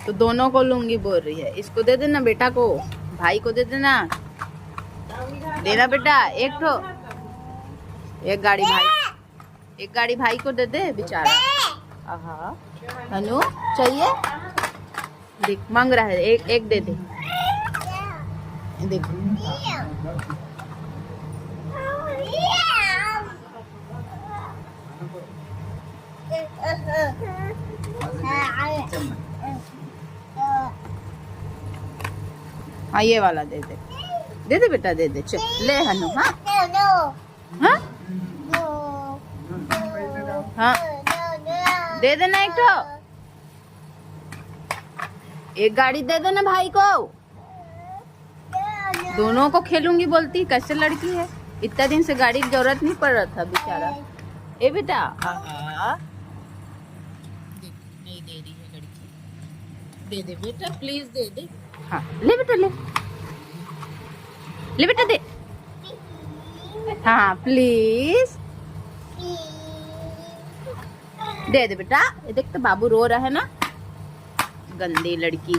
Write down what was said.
तो दोनों को लूंगी बोल रही है। इसको दे देना बेटा को, भाई को दे देना। देना बेटा एक तो, एक गाड़ी भाई को दे दे बेचारा। हाँ हनु चाहिए, देख मांग रहा है, एक दे दे। देखो हाँ ये वाला दे दे बेटा, दे दे। चल ले हनु। हाँ हाँ हाँ दे देना एक तो, एक गाड़ी दे देना भाई को। दोनों को खेलूंगी बोलती, कैसे लड़की है। इतना दिन से गाड़ी की जरूरत नहीं पड़ रहा था बेचारा। ए बेटा नहीं दे रही है लड़की, दे दे बेटा प्लीज दे दे। हाँ ले बेटा ले बेटा दे। हाँ प्लीज दे दे बेटा। ये देख तो बाबू रो रहा है ना, गंदी लड़की।